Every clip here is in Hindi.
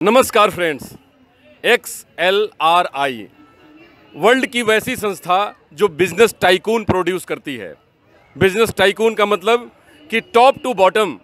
नमस्कार फ्रेंड्स, XLRI वर्ल्ड की वैसी संस्था जो बिजनेस टाइकून प्रोड्यूस करती है। बिजनेस टाइकून का मतलब कि top to bottom,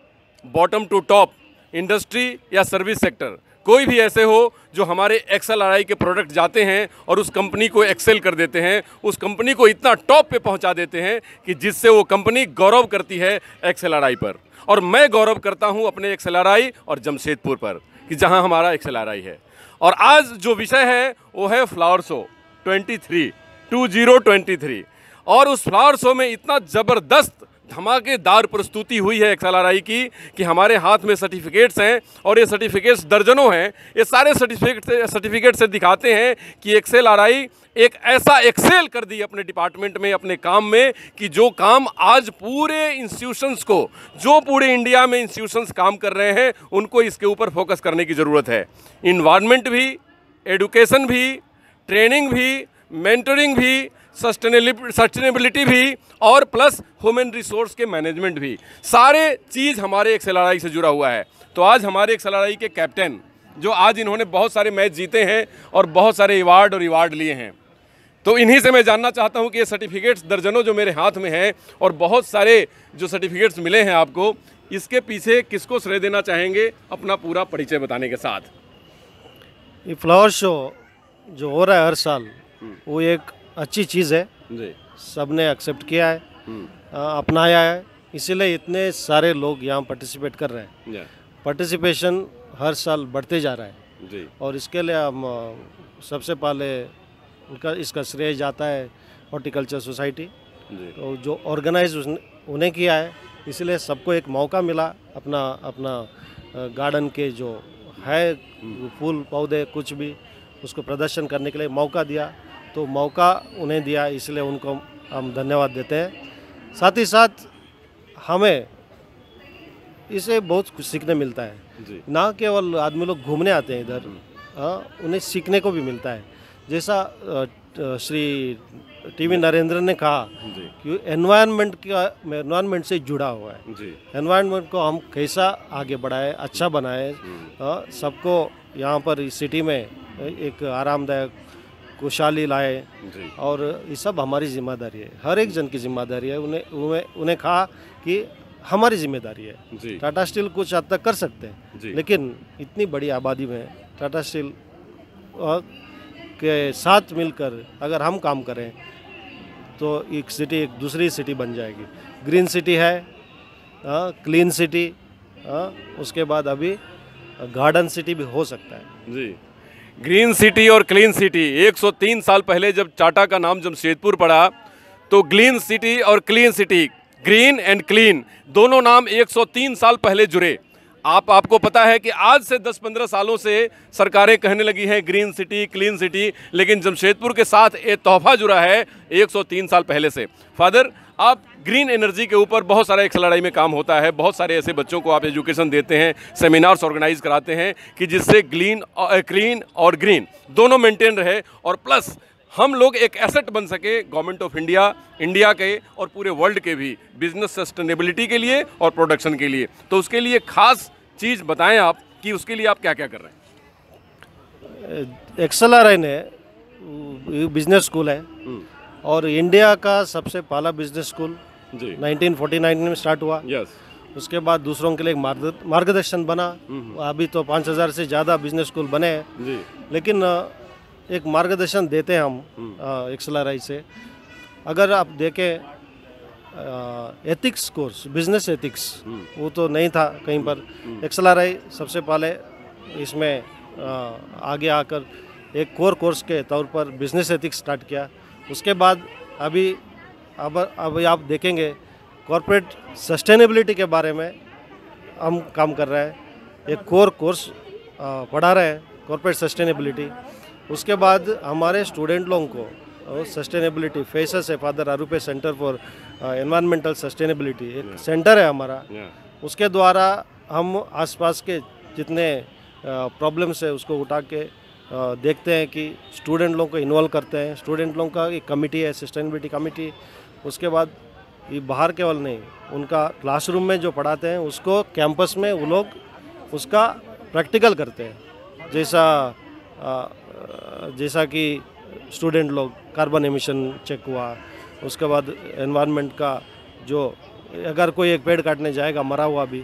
bottom to top industry या सर्विस सेक्टर कोई भी ऐसे हो जो हमारे XLRI के प्रोडक्ट जाते हैं और उस कंपनी को एक्सेल कर देते हैं, उस कंपनी को इतना टॉप पे पहुंचा देते हैं कि जिससे वो कंपनी गौरव करती है XLRI पर। और मैं गौरव करता हूं अपने XLRI और जमशेदपुर पर कि जहां हमारा XLRI है। और आज जो विषय है वो है फ्लावर शो 2023 और उस फ्लावर शो में इतना ज़बरदस्त धमाकेदार प्रस्तुति हुई है XLRI की कि हमारे हाथ में सर्टिफिकेट्स हैं और ये सर्टिफिकेट्स दर्जनों हैं। ये सारे सर्टिफिकेट से दिखाते हैं कि XLRI एक ऐसा एक्सेल कर दी अपने डिपार्टमेंट में, अपने काम में, कि जो काम आज पूरे इंस्टीट्यूशंस को, जो पूरे इंडिया में इंस्टीट्यूशंस काम कर रहे हैं, उनको इसके ऊपर फोकस करने की ज़रूरत है। इन्वायरमेंट भी, एडुकेशन भी, ट्रेनिंग भी, मेंटरिंग भी, सस्टेनेबिलिटी भी और प्लस ह्यूमन रिसोर्स के मैनेजमेंट भी, सारे चीज़ हमारे XLRI से जुड़ा हुआ है। तो आज हमारे XLRI के कैप्टन, जो आज इन्होंने बहुत सारे मैच जीते हैं और बहुत सारे अवार्ड लिए हैं, तो इन्हीं से मैं जानना चाहता हूं कि ये सर्टिफिकेट्स दर्जनों जो मेरे हाथ में हैं और बहुत सारे जो सर्टिफिकेट्स मिले हैं आपको, इसके पीछे किसको श्रेय देना चाहेंगे? अपना पूरा परिचय बताने के साथ। ये फ्लावर शो जो हो रहा है हर साल, वो एक अच्छी चीज़ है जी। सबने एक्सेप्ट किया है, अपनाया है, इसीलिए इतने सारे लोग यहाँ पार्टिसिपेट कर रहे हैं। पार्टिसिपेशन हर साल बढ़ते जा रहा है जी। और इसके लिए हम सबसे पहले इसका श्रेय जाता है हॉर्टिकल्चर सोसाइटी, तो जो ऑर्गेनाइज उन्हें किया है, इसलिए सबको एक मौका मिला अपना गार्डन के जो है फूल पौधे कुछ भी उसको प्रदर्शन करने के लिए मौका दिया, तो मौका उन्हें दिया, इसलिए उनको हम धन्यवाद देते हैं। साथ ही साथ हमें इसे बहुत कुछ सीखने मिलता है जी। ना केवल आदमी लोग घूमने आते हैं इधर, उन्हें सीखने को भी मिलता है। जैसा श्री टीवी नरेंद्र ने कहा कि एनवायरनमेंट से जुड़ा हुआ है जी। एनवायरनमेंट को हम कैसा आगे बढ़ाएं, अच्छा बनाएं, सबको यहाँ पर इस सिटी में एक आरामदायक खुशहाली लाए, और ये सब हमारी जिम्मेदारी है, हर एक जन की जिम्मेदारी है। उन्हें कहा कि हमारी जिम्मेदारी है। टाटा स्टील कुछ हद तक कर सकते हैं, लेकिन इतनी बड़ी आबादी में टाटा स्टील के साथ मिलकर अगर हम काम करें तो एक सिटी एक दूसरी सिटी बन जाएगी। ग्रीन सिटी है, क्लीन सिटी, उसके बाद अभी गार्डन सिटी भी हो सकता है जी। ग्रीन सिटी और क्लीन सिटी, 103 साल पहले जब टाटा का नाम जमशेदपुर पड़ा तो ग्रीन सिटी और clean city, green and clean, दोनों नाम 103 साल पहले जुड़े। आपको पता है कि आज से 10-15 सालों से सरकारें कहने लगी हैं ग्रीन सिटी, क्लीन सिटी, लेकिन जमशेदपुर के साथ एक तोहफा जुड़ा है 103 साल पहले से। फादर, आप ग्रीन एनर्जी के ऊपर बहुत सारा XLRI में काम होता है, बहुत सारे ऐसे बच्चों को आप एजुकेशन देते हैं, सेमिनार्स ऑर्गेनाइज कराते हैं कि जिससे क्लीन और ग्रीन दोनों मेंटेन रहे और प्लस हम लोग एक एसेट बन सके गवर्नमेंट ऑफ इंडिया के और पूरे वर्ल्ड के भी बिजनेस सस्टेनेबिलिटी के लिए और प्रोडक्शन के लिए। तो उसके लिए खास चीज़ बताएं आप कि उसके लिए आप क्या क्या कर रहे हैं? XLRI ने बिजनेस स्कूल है और इंडिया का सबसे पहला बिजनेस स्कूल 1949 में स्टार्ट हुआ। उसके बाद दूसरों के लिए मार्गदर्शन बना। अभी तो 5000 से ज़्यादा बिजनेस स्कूल बने हैं, लेकिन एक मार्गदर्शन देते हैं हम XLRI से। अगर आप देखें एथिक्स कोर्स, बिजनेस एथिक्स, वो तो नहीं था कहीं पर। XLRI सबसे पहले इसमें आगे आकर एक कोर कोर्स के तौर पर बिजनेस एथिक्स स्टार्ट किया। उसके बाद अभी आप देखेंगे कॉर्पोरेट सस्टेनेबिलिटी के बारे में हम काम कर रहे हैं, एक कोर कोर्स पढ़ा रहे हैं कॉर्पोरेट सस्टेनेबिलिटी। उसके बाद हमारे स्टूडेंट लोगों को सस्टेनेबिलिटी फेसेस है, Father Arrupe Centre for Environmental Sustainability एक सेंटर है हमारा। उसके द्वारा हम आसपास के जितने प्रॉब्लम्स है उसको उठा के देखते हैं कि स्टूडेंट लोगों को इन्वॉल्व करते हैं। स्टूडेंट लोगों का एक कमिटी है, सस्टेनेबिलिटी कमिटी। उसके बाद ये बाहर केवल नहीं, उनका क्लासरूम में जो पढ़ाते हैं उसको कैंपस में वो लोग उसका प्रैक्टिकल करते हैं। जैसा कि स्टूडेंट लोग कार्बन एमिशन चेक हुआ, उसके बाद एनवायरनमेंट का जो अगर कोई एक पेड़ काटने जाएगा मरा हुआ भी,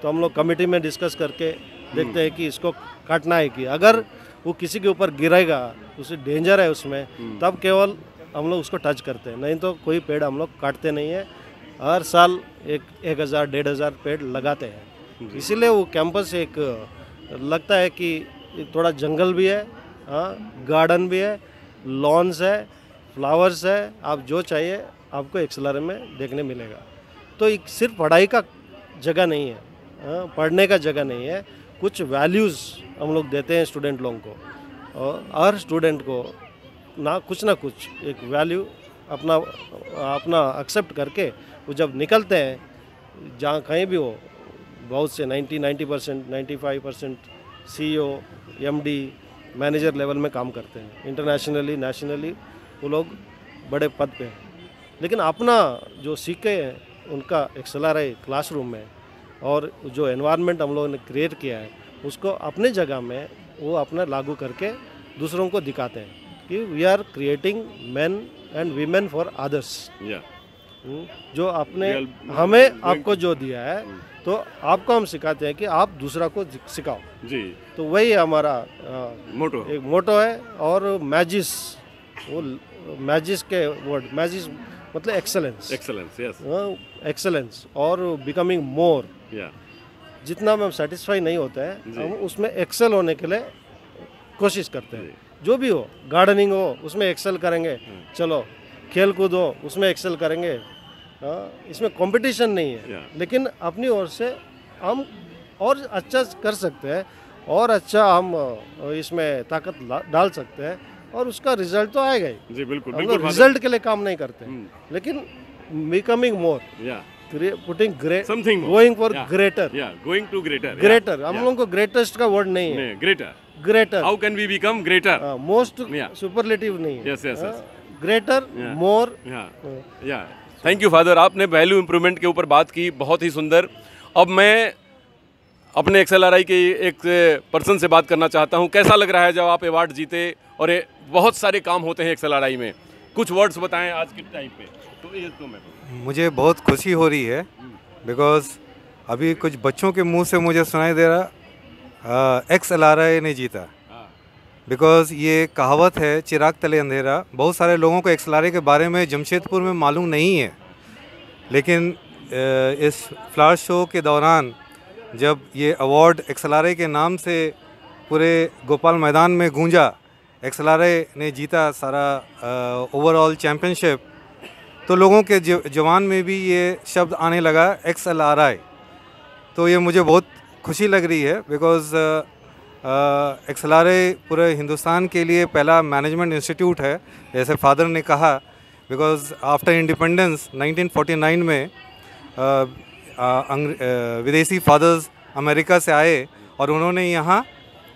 तो हम लोग कमेटी में डिस्कस करके देखते हैं कि इसको काटना है कि अगर वो किसी के ऊपर गिरेगा, उसे डेंजर है उसमें, तब केवल हम लोग उसको टच करते हैं, नहीं तो कोई पेड़ हम लोग काटते नहीं है। हर साल 1,000-1,500 पेड़ लगाते हैं। इसीलिए वो कैंपस एक लगता है कि थोड़ा जंगल भी है, गार्डन भी है, लॉन्स है, फ्लावर्स है, आप जो चाहिए आपको एक्सेलर में देखने मिलेगा। तो एक सिर्फ पढ़ाई का जगह नहीं है, पढ़ने का जगह नहीं है, कुछ वैल्यूज़ हम लोग देते हैं स्टूडेंट लोगों को, और हर स्टूडेंट को ना कुछ एक वैल्यू अपना एक्सेप्ट करके वो जब निकलते हैं जहाँ कहीं भी हो, बहुत से 90% 95% CEO, MD, मैनेजर लेवल में काम करते हैं, इंटरनेशनली नेशनली वो लोग बड़े पद पे हैं, लेकिन अपना जो सीखे हैं उनका एक्सेलर है क्लासरूम में, और जो एनवायरनमेंट हम लोगों ने क्रिएट किया है उसको अपने जगह में वो अपना लागू करके दूसरों को दिखाते हैं कि we are creating man and women for others. जो आपने हमें आपको जो दिया है तो आपको हम सिखाते हैं कि आप दूसरा को सिखाओ जी। तो वही हमारा एक मोटो है। और मैजिस, वो मैजिस के वर्ड, मैजिस मतलब एक्सेलेंस, एक्सेलेंस और बिकमिंग मोर। जितना में हम सेटिस्फाई नहीं होते हैं, हम उसमें एक्सेल होने के लिए कोशिश करते हैं। जो भी हो, गार्डनिंग हो उसमें एक्सेल करेंगे, चलो खेल कूद हो उसमें एक्सेल करेंगे। इसमें कंपटीशन नहीं है, लेकिन अपनी ओर से हम और अच्छा कर सकते हैं, और अच्छा हम इसमें ताकत डाल सकते हैं, और उसका रिजल्ट तो आएगा ही जी। बिल्कुल, हम लोग रिजल्ट के लिए काम नहीं करते, लेकिन becoming more, putting great something, going for greater, going to greater. हम लोगों को ग्रेटेस्ट का वर्ड नहीं है, greater. How can we become greater? Most superlative नहीं है, greater, more. Thank you father, आपने वैल्यू इंप्रूवमेंट के ऊपर बात की, बहुत ही सुंदर। अब मैं अपने XLRI के एक पर्सन से बात करना चाहता हूं, कैसा लग रहा है जब आप अवार्ड जीते, और बहुत सारे काम होते हैं XLRI में, कुछ वर्ड्स बताएं आज के टाइम पे। तो मुझे बहुत खुशी हो रही है, बिकॉज अभी कुछ बच्चों के मुंह से मुझे सुनाई दे रहा XLRI ने जीता, बिकॉज़ ये कहावत है चिराग तले अंधेरा। बहुत सारे लोगों को XLRI के बारे में जमशेदपुर में मालूम नहीं है, लेकिन इस फ्लावर शो के दौरान जब ये अवार्ड XLRI के नाम से पूरे गोपाल मैदान में गूंजा, XLRI ने जीता सारा ओवरऑल चैम्पियनशिप, तो लोगों के जवान में भी ये शब्द आने लगा XLRI। तो ये मुझे बहुत खुशी लग रही है, बिकॉज़ XLRI पूरे हिंदुस्तान के लिए पहला मैनेजमेंट इंस्टीट्यूट है, जैसे फादर ने कहा, बिकॉज़ आफ्टर इंडिपेंडेंस 1949 में विदेशी फादर्स अमेरिका से आए और उन्होंने यहाँ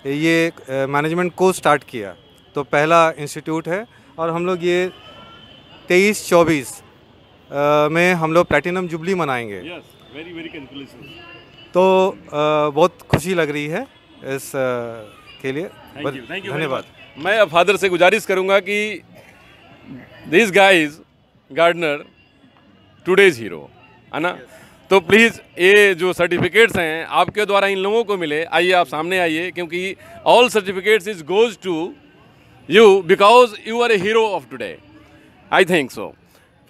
ये मैनेजमेंट कोर्स स्टार्ट किया। तो पहला इंस्टीट्यूट है, और हम लोग ये 23-24 में हम लोग प्लैटिनम जुबली मनाएंगे। तो बहुत खुशी लग रही है इस के लिए। धन्यवाद। मैं अब फादर से गुजारिश करूंगा कि this guys gardener today's hero है ना, तो प्लीज़ ये जो सर्टिफिकेट्स हैं आपके द्वारा इन लोगों को मिले, आइए आप सामने आइए, क्योंकि all certificates is goes to you because you are a hero of today. I think so.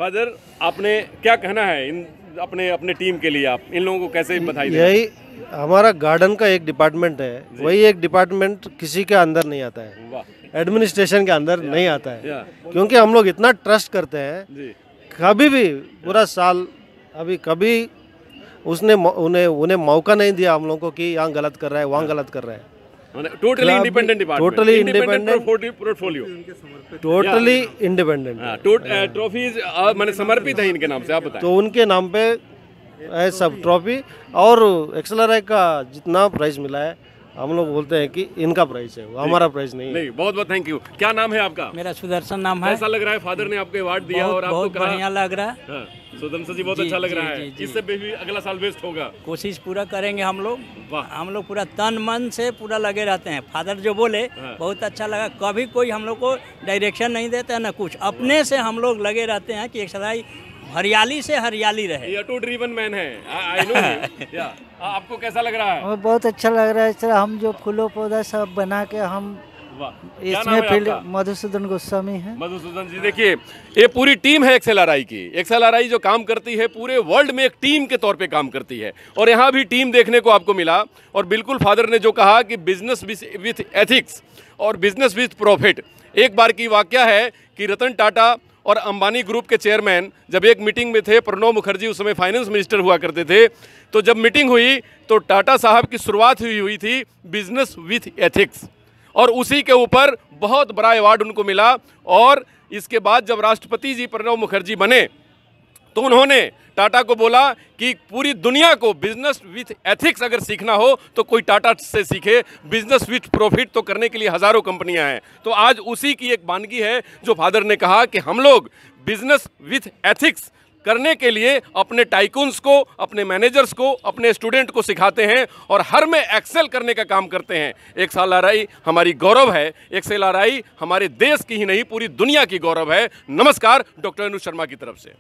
Father, आपने क्या कहना है इन अपने टीम के लिए, आप इन लोगों को कैसे बधाई दें? यही हमारा गार्डन का एक डिपार्टमेंट है, वही एक डिपार्टमेंट किसी के अंदर नहीं आता है, एडमिनिस्ट्रेशन के अंदर नहीं आता है, क्योंकि हम लोग इतना ट्रस्ट करते हैं। कभी भी पूरा साल अभी कभी उसने उन्हें मौका नहीं दिया हम लोगों को कि यहाँ गलत कर रहा है, वहाँ गलत कर रहा है। Totally independent department, totally independent portfolio, totally independent. Trophies मैंने समर्पित है इनके नाम से, आप बताएं। तो उनके नाम पे है सब ट्रॉफी, और XLRI का जितना प्राइज मिला है हम लोग बोलते हैं कि इनका प्राइस है, वो हमारा प्राइस नहीं है। नहीं, बहुत बहुत थैंक यू। क्या नाम है आपका? मेरा सुदर्शन नाम है। कैसा लग रहा है फादर ने आपको अवार्ड दिया और आपको बहुत कहा? बढ़िया लग रहा है। हाँ, सुदर्शन जी बहुत जी, अच्छा लग जी, रहा है। जी, जी। इससे भी अगला साल बेस्ट होगा। कोशिश पूरा करेंगे हम लोग। वाह। हम लोग पूरा तन मन से पूरा लगे रहते हैं। फादर जो बोले हाँ। बहुत अच्छा लगा। कभी कोई हम लोग को डायरेक्शन नहीं देता है ना कुछ, अपने से हम लोग लगे रहते हैं कि एक्सरसाइज हरियाली से हरियाली रहे। ये ऑटो ड्रीवन मैन है, आई नो। या आपको कैसा लग रहा है? हमें बहुत अच्छा लग रहा है। इस तरह हम जो फूलों पौधा सब बना के हम वाह। क्या नाम इसमें है फील्ड आपका? मधुसूदन गोस्वामी है। मधुसूदन जी, देखिए ये पूरी टीम है एक्सएलआरआई की। एक्सएलआरआई जो काम करती है पूरे वर्ल्ड में एक टीम के तौर पे काम करती है, और यहाँ भी टीम देखने को आपको मिला। और बिल्कुल फादर ने जो कहा कि बिजनेस विथ एथिक्स और बिजनेस विथ प्रॉफिट। एक बार की वाकया है कि रतन टाटा और अंबानी ग्रुप के चेयरमैन जब एक मीटिंग में थे, प्रणब मुखर्जी उस समय फाइनेंस मिनिस्टर हुआ करते थे, तो जब मीटिंग हुई तो टाटा साहब की शुरुआत हुई थी बिजनेस विथ एथिक्स, और उसी के ऊपर बहुत बड़ा अवार्ड उनको मिला। और इसके बाद जब राष्ट्रपति जी प्रणब मुखर्जी बने तो उन्होंने टाटा को बोला कि पूरी दुनिया को बिजनेस विथ एथिक्स अगर सीखना हो तो कोई टाटा से सीखे। बिजनेस विथ प्रॉफिट तो करने के लिए हज़ारों कंपनियां हैं। तो आज उसी की एक वानगी है जो फादर ने कहा कि हम लोग बिजनेस विथ एथिक्स करने के लिए अपने टाइकून्स को, अपने मैनेजर्स को, अपने स्टूडेंट को सिखाते हैं और हर में एक्सेल करने का काम करते हैं। एक्सएलआरआई हमारी गौरव है। एक्सएलआरआई हमारे देश की ही नहीं पूरी दुनिया की गौरव है। नमस्कार, डॉक्टर अनुज शर्मा की तरफ से।